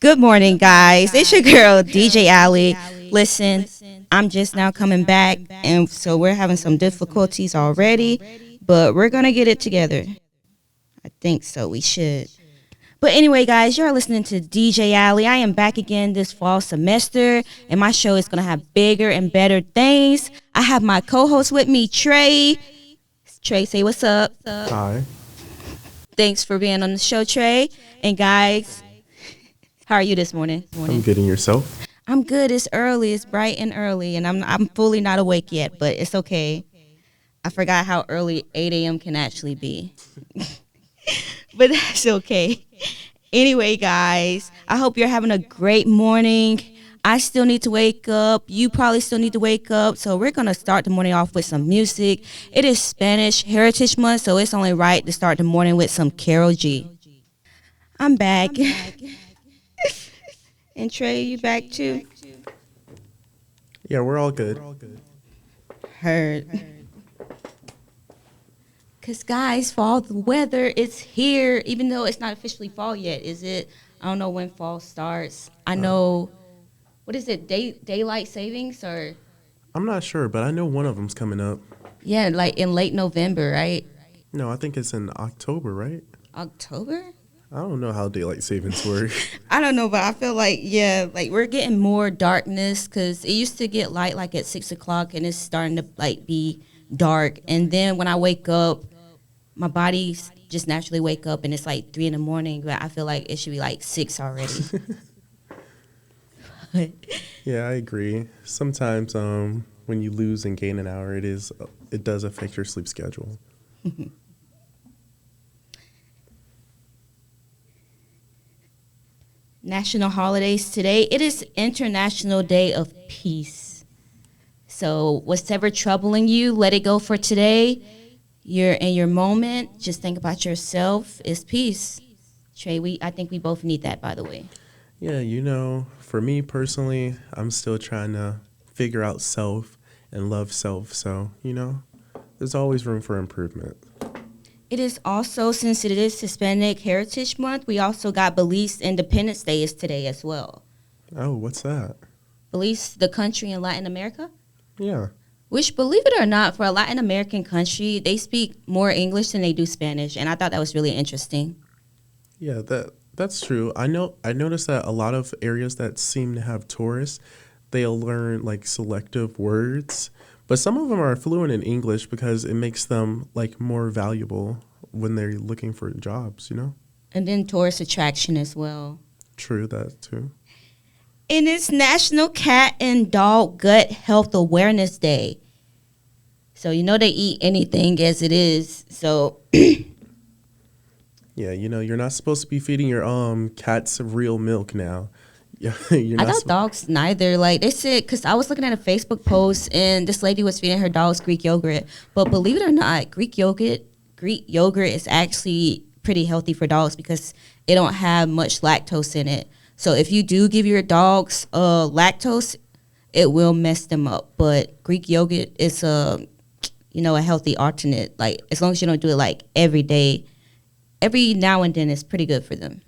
Good morning, guys. It's your girl, DJ Allie. Listen, I'm just now coming back, and so we're having some difficulties already, but we're going to get it together. I think so. We should. But anyway, guys, you're listening to DJ Allie. I am back again this fall semester, and my show is going to have bigger and better things. I have my co-host with me, Tre. Tre, say what's up. Hi. Thanks for being on the show, Tre. And guys, how are you this morning? I'm good, and yourself? I'm good. It's early. It's bright and early, and I'm fully not awake yet, but it's okay. I forgot how early 8 a.m. can actually be. But that's okay. Anyway, guys, I hope you're having a great morning. I still need to wake up. You probably still need to wake up. So we're going to start the morning off with some music. It is Spanish Heritage Month, so it's only right to start the morning with some Karol G. I'm back. And Tre, you back too? Yeah, we're all good. Heard. Because, guys, fall, the weather is here, even though it's not officially fall yet, is it? I don't know when fall starts. I know, what is it, daylight savings or? I'm not sure, but I know one of them's coming up. Yeah, like in late November, right? No, I think it's in October, right? October? I don't know how daylight savings work. I don't know, but I feel like, yeah, like we're getting more darkness because it used to get light like at 6 o'clock and it's starting to like be dark. And then when I wake up, my body just naturally wake up and it's like 3 in the morning, but I feel like it should be like 6 already. Yeah, I agree. Sometimes when you lose and gain an hour, it does affect your sleep schedule. National holidays today. It is International Day of Peace. So whatever troubling you, let it go for today. You're in your moment. Just think about yourself. It's peace. Tre, I think we both need that, by the way. Yeah, for me personally, I'm still trying to figure out self and love self. So, there's always room for improvement. It is also, since it is Hispanic Heritage Month, we also got Belize Independence Day is today as well. Oh, what's that? Belize, the country in Latin America? Yeah. Which, believe it or not, for a Latin American country, they speak more English than they do Spanish, and I thought that was really interesting. Yeah, that's true. I noticed that a lot of areas that seem to have tourists, they'll learn like selective words, but some of them are fluent in English because it makes them like more valuable when they're looking for jobs, And then tourist attraction as well. True, that too. And it's National Cat and Dog Gut Health Awareness Day. So they eat anything as it is. So yeah, you're not supposed to be feeding your cats real milk now. Yeah, I thought dogs neither. Like they said, because I was looking at a Facebook post and this lady was feeding her dogs Greek yogurt. But believe it or not, Greek yogurt is actually pretty healthy for dogs because it don't have much lactose in it. So if you do give your dogs lactose, it will mess them up. But Greek yogurt is a healthy alternate. Like as long as you don't do it like every day, every now and then, it's pretty good for them.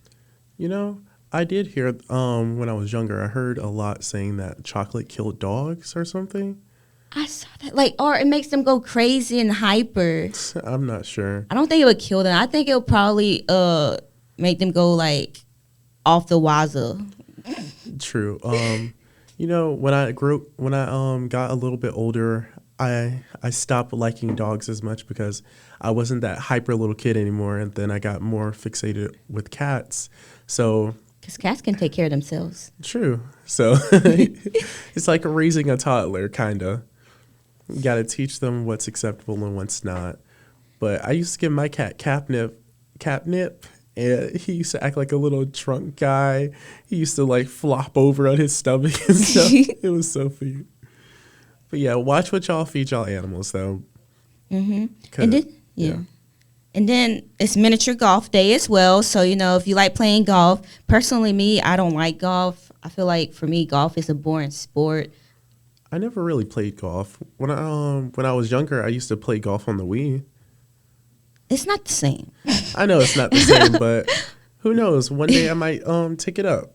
I did hear when I was younger, I heard a lot saying that chocolate killed dogs or something. I saw that, or it makes them go crazy and hyper. I'm not sure. I don't think it would kill them. I think it would probably make them go off the wazoo. True. When I got a little bit older, I stopped liking dogs as much because I wasn't that hyper little kid anymore, and then I got more fixated with cats. So because cats can take care of themselves. True. So it's like raising a toddler, kind of. You got to teach them what's acceptable and what's not. But I used to give my cat catnip, and he used to act like a little drunk guy. He used to flop over on his stomach and stuff. It was so cute. But yeah, watch what y'all feed y'all animals, though. Mm-hmm. And then, yeah. And then it's miniature golf day as well. So, if you like playing golf, personally, me, I don't like golf. I feel like for me, golf is a boring sport. I never really played golf. When I was younger, I used to play golf on the Wii. It's not the same. I know it's not the same, but who knows? One day I might take it up.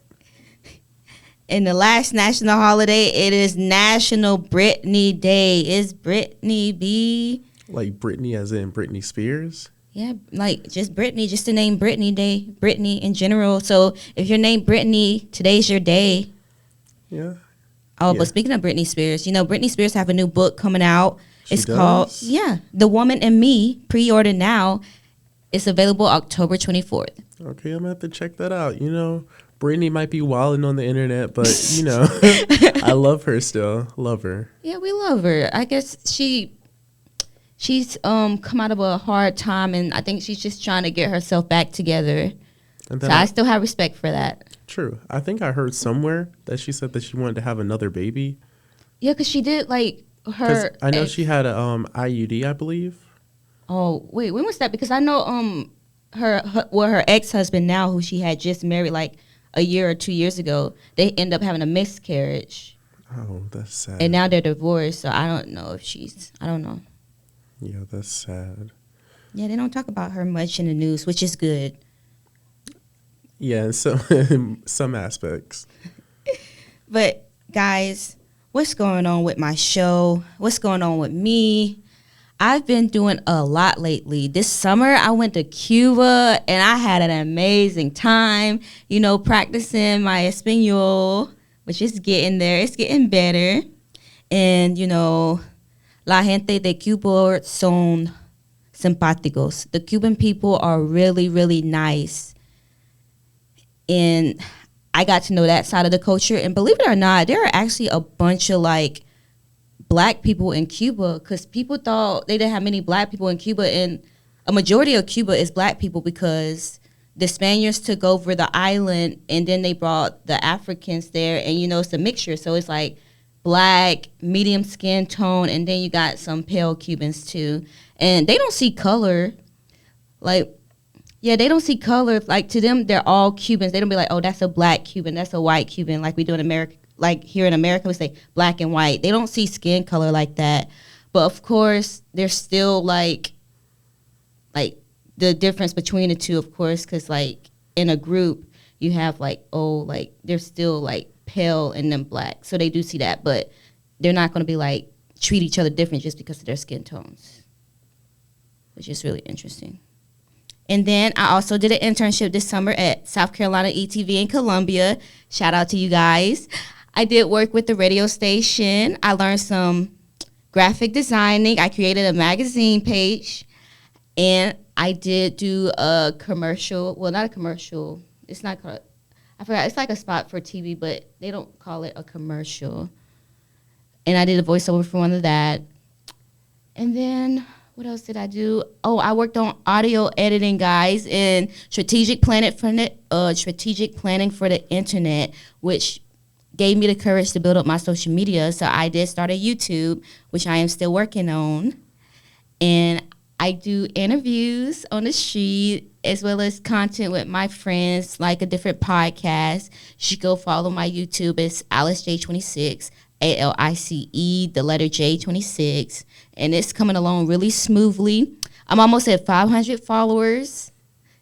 And the last national holiday, it is National Britney Day. It's Britney B. Like Britney as in Britney Spears? Yeah, like just Britney, just the name Britney Day, Britney in general. So if your name Britney, today's your day. Yeah. Oh, Yeah. but speaking of Britney Spears, you know, Britney Spears have a new book coming out. It's She called, does? yeah, The Woman in Me, pre-order now. It's available October 24th. Okay, I'm gonna have to check that out. You know, Brittany might be wilding on the internet, but you know, I love her still. Love her. Yeah, we love her. I guess she's come out of a hard time, and I think she's just trying to get herself back together. And So then I still have respect for that. true. I think I heard somewhere that she said that she wanted to have another baby. Yeah, because she did like 'Cause her. I know she had a IUD, I believe. Oh wait, when was that? Because I know her ex-husband now, who she had just married like a year or 2 years ago, they end up having a miscarriage, Oh, that's sad. and now they're divorced. So I don't know if I don't know. Yeah, that's sad. Yeah, they don't talk about her much in the news, which is good. Yeah, in some aspects. But guys, what's going on with my show? What's going on with me? I've been doing a lot lately. This summer, I went to Cuba, and I had an amazing time, you know, practicing my Espanol, which is getting there. It's getting better. And, you know, la gente de Cuba son simpáticos. The Cuban people are really, really nice. And I got to know that side of the culture. And believe it or not, there are actually a bunch of, like, black people in Cuba, because people thought they didn't have many black people in Cuba, and a majority of Cuba is black people because the Spaniards took over the island, and then they brought the Africans there, and you know, it's a mixture. So it's like black, medium skin tone, and then you got some pale Cubans too. And they don't see color. Like, yeah, they don't see color. Like, to them, they're all Cubans. They don't be like, oh, that's a black Cuban, that's a white Cuban, like we do in America. Like here in America, we say black and white. They don't see skin color like that. But of course, there's still like the difference between the two, of course, because like in a group, you have like, oh, like they're still like pale and then black. So they do see that, but they're not going to be like treat each other different just because of their skin tones, which is really interesting. And then I also did an internship this summer at South Carolina ETV in Columbia. Shout out to you guys. I did work with the radio station. I learned some graphic designing. I created a magazine page. And I did do a commercial. Well, not a commercial. It's not called, I forgot. It's like a spot for TV, but they don't call it a commercial. And I did a voiceover for one of that. And then what else did I do? Oh, I worked on audio editing, guys, and strategic planning for the internet, which gave me the courage to build up my social media. So I did start a YouTube, which I am still working on. And I do interviews on the street as well as content with my friends, like a different podcast. You should go follow my YouTube. It's Alice J26, ALICE, the letter J26. And it's coming along really smoothly. I'm almost at 500 followers.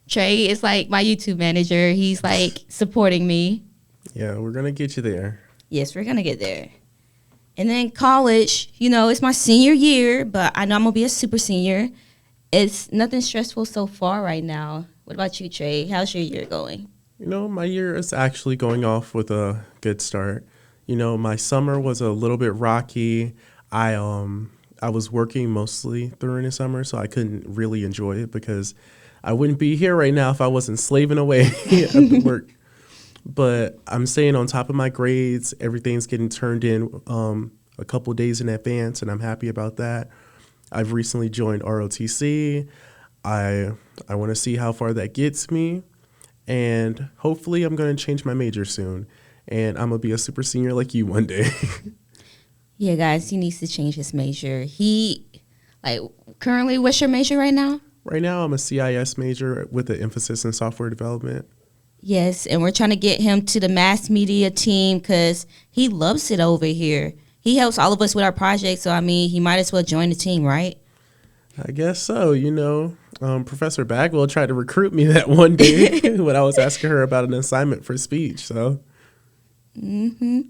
Trey is like my YouTube manager. He's like supporting me. Yeah, we're gonna get you there. Yes, we're going to get there. And then college, you know, it's my senior year, but I know I'm going to be a super senior. It's nothing stressful so far right now. What about you, Trey? How's your year going? You know, my year is actually going off with a good start. You know, my summer was a little bit rocky. I was working mostly during the summer, so I couldn't really enjoy it because I wouldn't be here right now if I wasn't slaving away at the work. But I'm staying on top of my grades. Everything's getting turned in a couple days in advance, and I'm happy about that. I've recently joined ROTC. I want to see how far that gets me, and hopefully I'm going to change my major soon, and I'm going to be a super senior like you one day. Yeah, guys, he needs to change his major. Currently, what's your major right now? Right now, I'm a CIS major with an emphasis in software development. Yes, and we're trying to get him to the mass media team because he loves it over here. He helps all of us with our projects, so, I mean, he might as well join the team, right? I guess so. You know, Professor Bagwell tried to recruit me that one day when I was asking her about an assignment for speech. So, hmm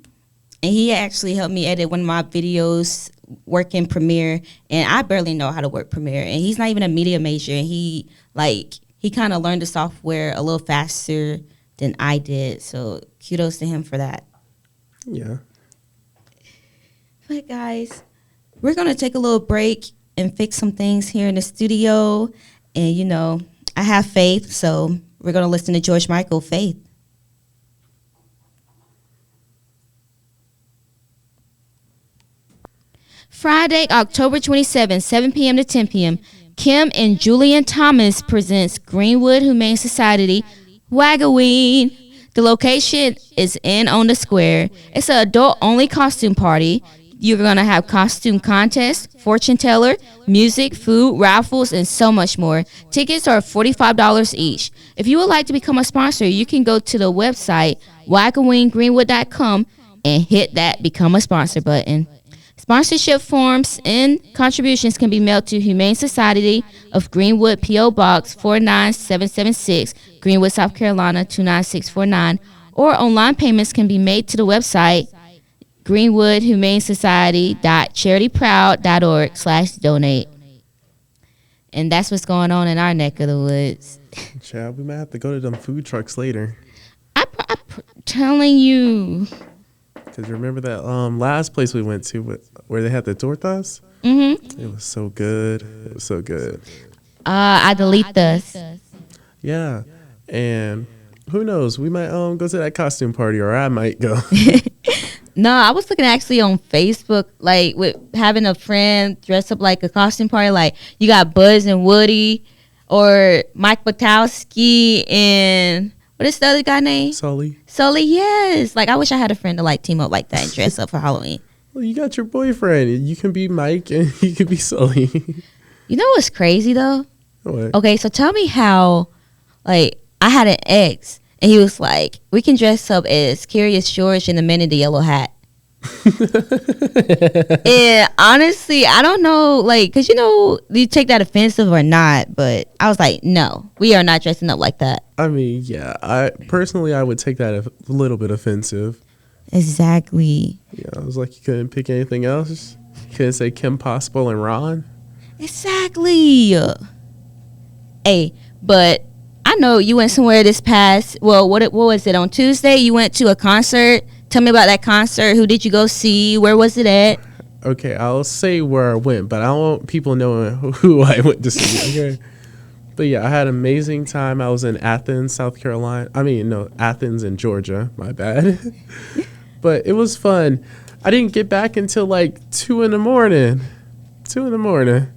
And he actually helped me edit one of my videos, work in Premiere, and I barely know how to work Premiere. And he's not even a media major, and he kind of learned the software a little faster than I did. So kudos to him for that. Yeah. But guys, we're gonna take a little break and fix some things here in the studio. And I have faith, so we're gonna listen to George Michael, Faith. Friday, October 27, 7 p.m. to 10 p.m. Kim and Julian Thomas presents Greenwood Humane Society Wagaween. The location is on the square. It's an adult-only costume party. You're going to have costume contests, fortune teller, music, food, raffles, and so much more. Tickets are $45 each. If you would like to become a sponsor, you can go to the website, wagaweengreenwood.com, and hit that Become a Sponsor button. Sponsorship forms and contributions can be mailed to Humane Society of Greenwood, P.O. Box 49776, Greenwood, South Carolina 29649, or online payments can be made to the website greenwoodhumanesociety.charityproud.org/donate. And that's what's going on in our neck of the woods. Child, we might have to go to them food trucks later. I'm telling you. Because remember that last place we went to where they had the tortas? Mm-hmm. It was so good. It was so good. I delete this. Yeah. And who knows? We might go to that costume party, or I might go. No, I was looking actually on Facebook, like with having a friend dress up like a costume party. Like you got Buzz and Woody, or Mike Wachowski, and what is the other guy name? Sully. Sully, yes. Like I wish I had a friend to like team up like that and dress up for Halloween. Well, you got your boyfriend. You can be Mike and you can be Sully. You know what's crazy though? What? Okay, so tell me how, like, I had an ex and he was like, we can dress up as Curious George and the Man in the Yellow Hat. And honestly, I don't know, like, because you take that offensive or not, but I was like, no, we are not dressing up like that. I mean, yeah, I would take that a little bit offensive. Exactly. Yeah, I was like, you couldn't pick anything else? You couldn't say Kim Possible and Ron? Exactly. Hey, but I know you went somewhere this past, well, what was it, on Tuesday? You went to a concert. Tell me about that concert. Who did you go see? Where was it at? Okay, I'll say where I went, but I don't want people knowing who I went to see, okay? But yeah, I had an amazing time. I was in Athens, South Carolina. I mean, no, Athens in Georgia. My bad. But it was fun. I didn't get back until like 2 in the morning. 2 in the morning.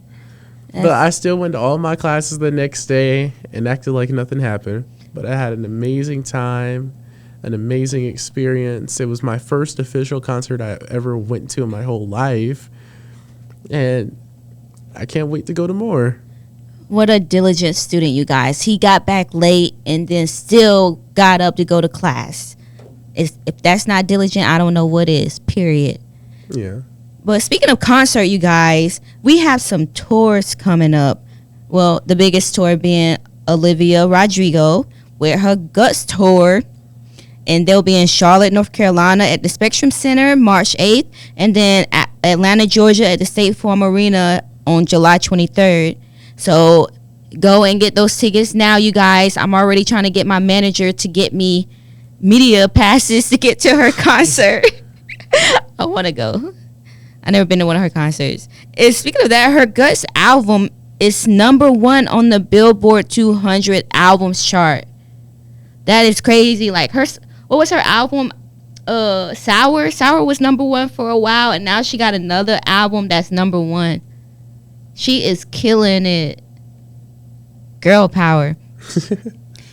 But I still went to all my classes the next day and acted like nothing happened. But I had an amazing time, an amazing experience. It was my first official concert I ever went to in my whole life. And I can't wait to go to more. What a diligent student, you guys. He got back late and then still got up to go to class. If that's not diligent, I don't know what is, period. Yeah. But speaking of concert, you guys, we have some tours coming up. Well, the biggest tour being Olivia Rodrigo with her Guts tour. And they'll be in Charlotte, North Carolina at the Spectrum Center March 8th. And then at Atlanta, Georgia at the State Farm Arena on July 23rd. So go and get those tickets now, you guys. I'm already trying to get my manager to get me media passes to get to her concert. I want to go. I've never been to one of her concerts. And speaking of that, her Guts album is #1 on the Billboard 200 albums chart. That is crazy. Like what was her album? Sour. Sour was #1 for a while, and now she got another album that's #1. She is killing it. Girl power.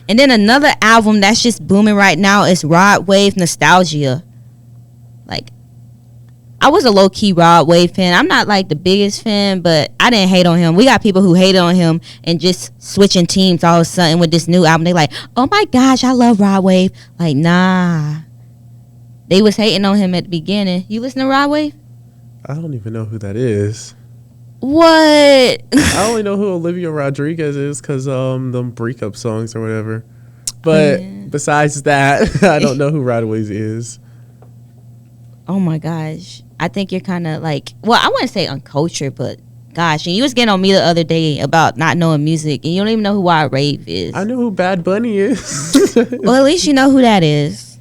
And then another album that's just booming right now is Rod Wave Nostalgia. Like, I was a low-key Rod Wave fan. I'm not like the biggest fan, but I didn't hate on him. We got people who hated on him and just switching teams all of a sudden with this new album. They like, oh my gosh, I love Rod Wave. Like, nah. They was hating on him at the beginning. You listen to Rod Wave? I don't even know who that is. What? I only know who Olivia Rodrigo is because them breakup songs or whatever. But besides that, I don't know who Rod Wave is. Oh my gosh. I think you're kind of like, well, I wouldn't say uncultured, but gosh, and you was getting on me the other day about not knowing music, and you don't even know who Wild Rave I is. know who Bad Bunny is. Well, at least you know who that is.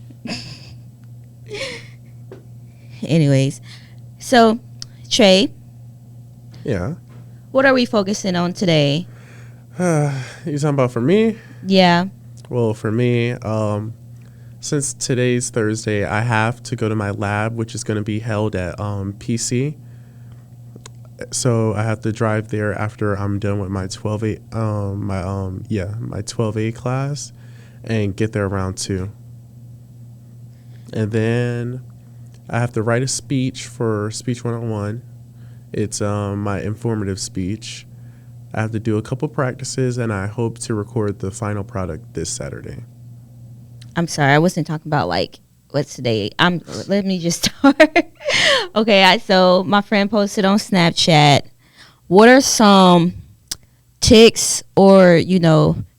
Anyways, so Trey, Yeah. what are we focusing on today? You talking about for me? Yeah. Well, for me, since today's Thursday, I have to go to my lab, which is going to be held at PC. So I have to drive there after I'm done with my 12A, my 12A class, and get there around 2. And then I have to write a speech for Speech 101. It's my informative speech. I have to do a couple practices, and I hope to record the final product this Saturday. I'm sorry, I wasn't talking about like what's today. Let me just start. Okay, so my friend posted on Snapchat. What are some tics or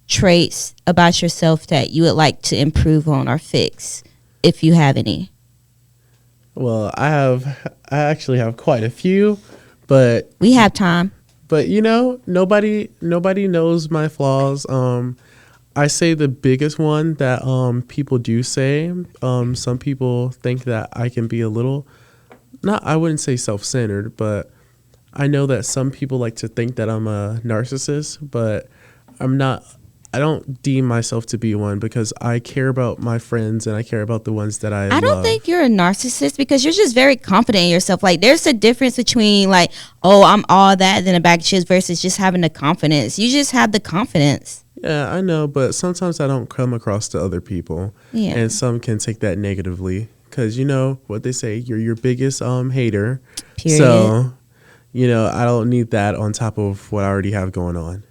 traits about yourself that you would like to improve on or fix, if you have any? Well, I actually have quite a few, but We have time. Nobody knows my flaws. I say the biggest one that people do say. Some people think that I can be a little, I wouldn't say self-centered, but I know that some people like to think that I'm a narcissist, but I'm not. I don't deem myself to be one because I care about my friends and I care about the ones that I love. I don't think you're a narcissist because you're just very confident in yourself. Like, there's a difference between like, oh, I'm all that, then a bag of chips versus just having the confidence. You just have the confidence. Yeah, I know, but sometimes I don't come across to other people. Yeah. And some can take that negatively because you know what they say, you're your biggest hater. Period. So, I don't need that on top of what I already have going on.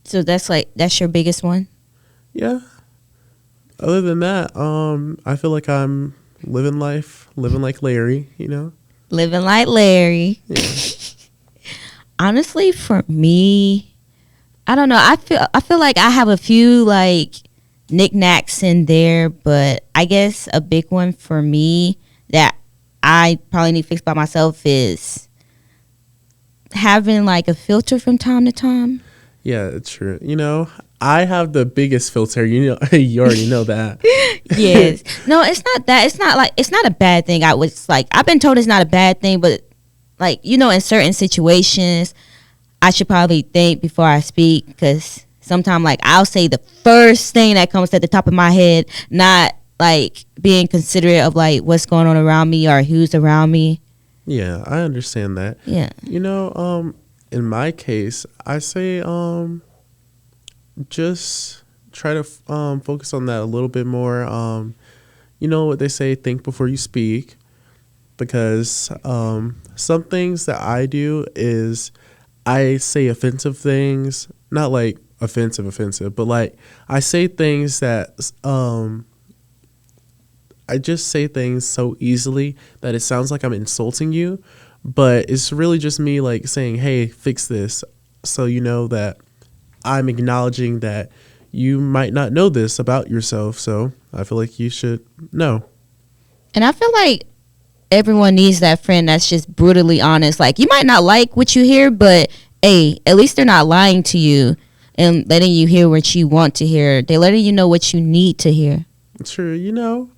So that's your biggest one? Yeah. Other than that, I feel like I'm living like Larry, Living like Larry. Yeah. Honestly, for me, I don't know. I feel like I have a few like knickknacks in there, but I guess a big one for me that I probably need fixed by myself is having like a filter from time to time. Yeah, it's true. I have the biggest filter. You already know that. Yes. No, it's not that. It's not a bad thing. I've been told it's not a bad thing, but like, in certain situations, I should probably think before I speak because sometimes like I'll say the first thing that comes at the top of my head, not like being considerate of like what's going on around me or who's around me. Yeah, I understand that. Yeah. In my case, I say just try to focus on that a little bit more. You know what they say, think before you speak, because some things that I do is I say offensive things, not like offensive, but like I say things that I just say things so easily that it sounds like I'm insulting you. But it's really just me like saying, hey, fix this. So you know that I'm acknowledging that you might not know this about yourself. So I feel like you should know. And I feel like everyone needs that friend that's just brutally honest. Like, you might not like what you hear, but hey, at least they're not lying to you and letting you hear what you want to hear. They're letting you know what you need to hear. True,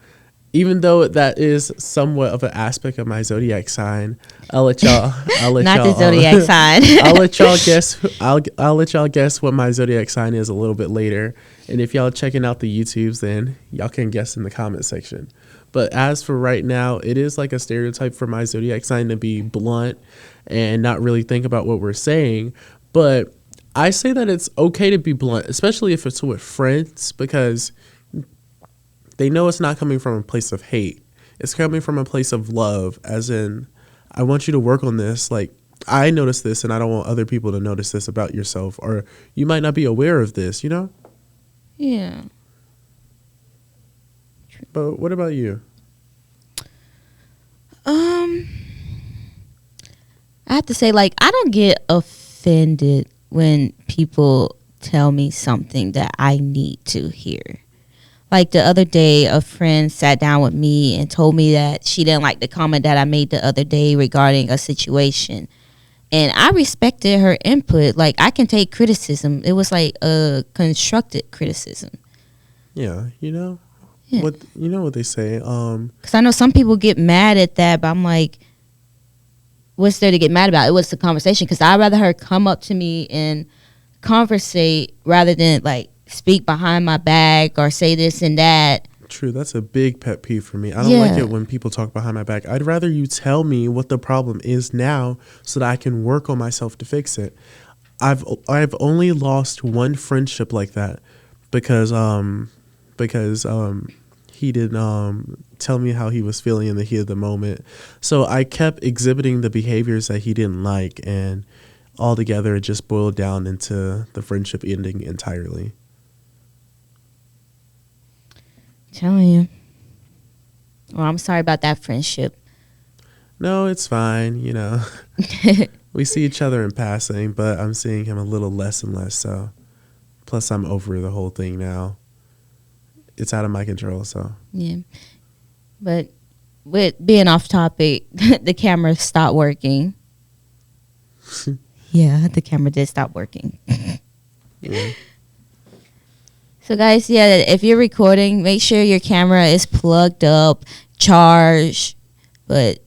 even though that is somewhat of an aspect of my zodiac sign, I'll let y'all. Not the zodiac sign. I'll let y'all guess. I'll let y'all guess what my zodiac sign is a little bit later. And if y'all checking out the YouTubes, then y'all can guess in the comment section. But as for right now, it is like a stereotype for my zodiac sign to be blunt and not really think about what we're saying. But I say that it's okay to be blunt, especially if it's with friends, because they know it's not coming from a place of hate. It's coming from a place of love, as in, I want you to work on this. Like, I noticed this, and I don't want other people to notice this about yourself. Or you might not be aware of this, Yeah. But what about you? I have to say, like, I don't get offended when people tell me something that I need to hear. Like the other day, a friend sat down with me and told me that she didn't like the comment that I made the other day regarding a situation. And I respected her input. Like, I can take criticism. It was like a constructed criticism. Yeah, Yeah. what what they say. Because I know some people get mad at that, but I'm like, what's there to get mad about? It was the conversation. Because I'd rather her come up to me and conversate rather than like speak behind my back or say this and that. True, that's a big pet peeve for me. I don't like it when people talk behind my back. I'd rather you tell me what the problem is now so that I can work on myself to fix it. I've only lost one friendship like that because he didn't tell me how he was feeling in the heat of the moment. So I kept exhibiting the behaviors that he didn't like, and altogether it just boiled down into the friendship ending entirely. Telling you. Well, I'm sorry about that friendship. No, it's fine. We see each other in passing, but I'm seeing him a little less and less. So, plus I'm over the whole thing now. It's out of my control. So Yeah. But with being off topic, the camera stopped working. Yeah, the camera did stop working. yeah. So guys, yeah, if you're recording, make sure your camera is plugged up, charged. But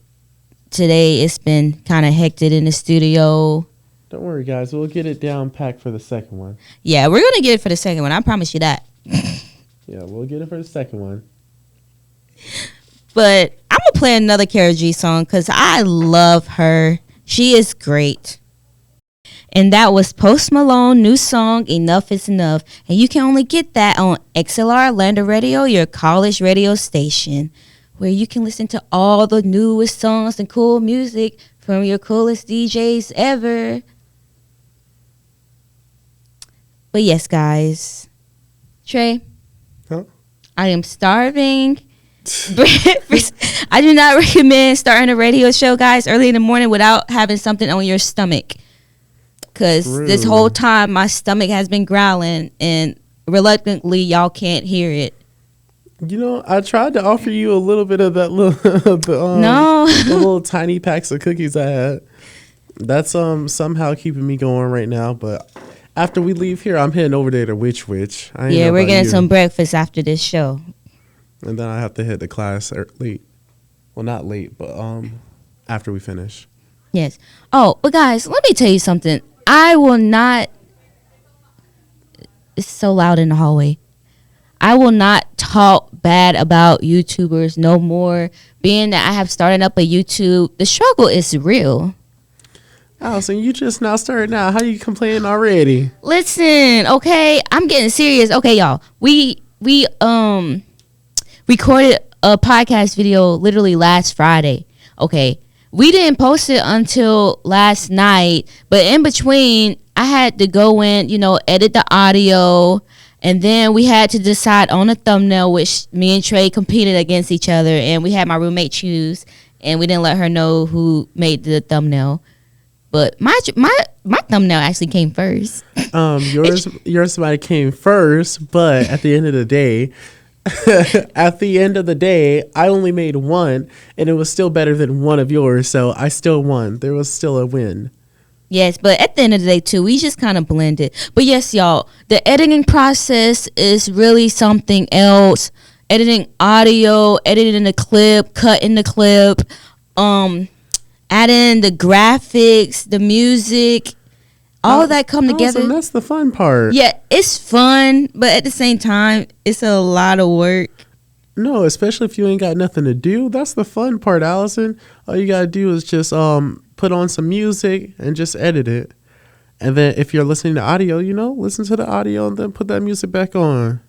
today it's been kind of hectic in the studio. Don't worry, guys. We'll get it down packed for the second one. Yeah, we're gonna get it for the second one. I promise you that. Yeah, we'll get it for the second one. But I'm gonna play another Kara G song because I love her. She is great. And that was Post Malone, new song, Enough is Enough. And you can only get that on XLR Orlando Radio, your college radio station, where you can listen to all the newest songs and cool music from your coolest DJs ever. But yes, guys. Trey, Huh? I am starving. Breakfast. I do not recommend starting a radio show, guys, early in the morning without having something on your stomach. Because this whole time my stomach has been growling and reluctantly y'all can't hear it. I tried to offer you a little bit of that little the little tiny packs of cookies I had. That's somehow keeping me going right now, but after we leave here, I'm heading over there to Witch. Yeah, we're getting some breakfast after this show. And then I have to hit the class late. Well, not late, but after we finish. Yes. Oh, but guys, let me tell you something. I will not. It's so loud in the hallway. I will not talk bad about YouTubers no more. Being that I have started up a YouTube, the struggle is real. Allison, you just now started now. How you complaining already? Listen, okay, I'm getting serious. Okay, y'all. We recorded a podcast video literally last Friday. Okay. We didn't post it until last night, but in between, I had to go in, edit the audio, and then we had to decide on a thumbnail, which me and Trey competed against each other, and we had my roommate choose, and we didn't let her know who made the thumbnail. But my thumbnail actually came first. Yours might have came first, but at the end of the day, I only made one, and it was still better than one of yours, so I still won. There was still a win. Yes, but at the end of the day, too, we just kind of blended. But yes, y'all, the editing process is really something else. Editing audio, editing the clip, cutting the clip, adding the graphics, the music, all of that come together. Awesome, that's the fun part. Yeah, it's fun, but at the same time, it's a lot of work. No, especially if you ain't got nothing to do. That's the fun part, Allison. All you gotta do is just put on some music and just edit it. And then if you're listening to audio, listen to the audio and then put that music back on.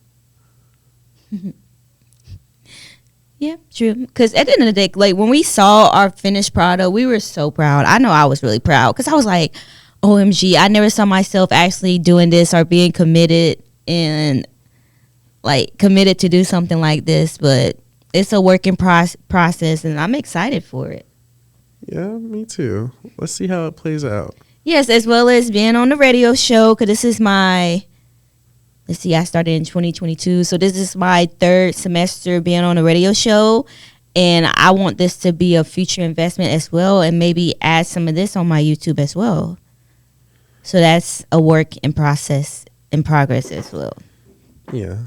Yeah, true. Because at the end of the day, like when we saw our finished product, we were so proud. I know I was really proud because I was like, OMG, I never saw myself actually doing this or being committed and committed to do something like this. But it's a working process and I'm excited for it. Yeah, me too. Let's see how it plays out. Yes, as well as being on the radio show because this is my let's see, I started in 2022. So this is my third semester being on a radio show. And I want this to be a future investment as well, and maybe add some of this on my YouTube as well. So that's a work in progress as well. Yeah.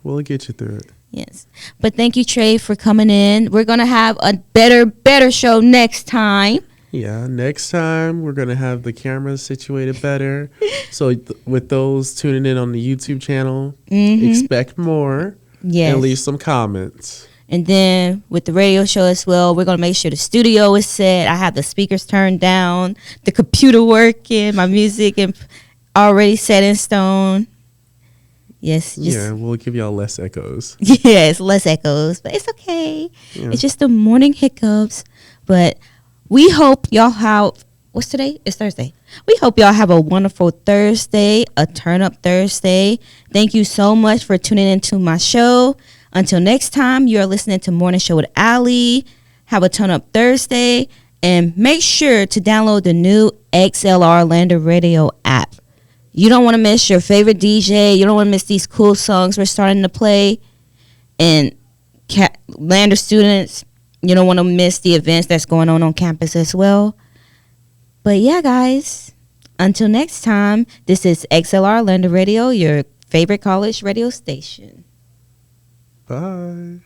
We'll get you through it. Yes. But thank you, Trey, for coming in. We're going to have a better show next time. Yeah, next time we're going to have the cameras situated better. So with those tuning in on the YouTube channel, expect more. Yes. And leave some comments. And then with the radio show as well, we're going to make sure the studio is set. I have the speakers turned down, the computer working, my music and already set in stone. Yes. Yeah, we'll give y'all less echoes. Yes, less echoes, but it's okay. Yeah. It's just the morning hiccups. But we hope y'all have, what's today? It's Thursday. We hope y'all have a wonderful Thursday, a turn up Thursday. Thank you so much for tuning into my show. Until next time, you're listening to Morning Show with Ali. Have a turn up Thursday. And make sure to download the new XLR Lander Radio app. You don't want to miss your favorite DJ. You don't want to miss these cool songs we're starting to play. And Lander students, you don't want to miss the events that's going on campus as well. But yeah, guys, until next time, this is XLR Lander Radio, your favorite college radio station. Bye.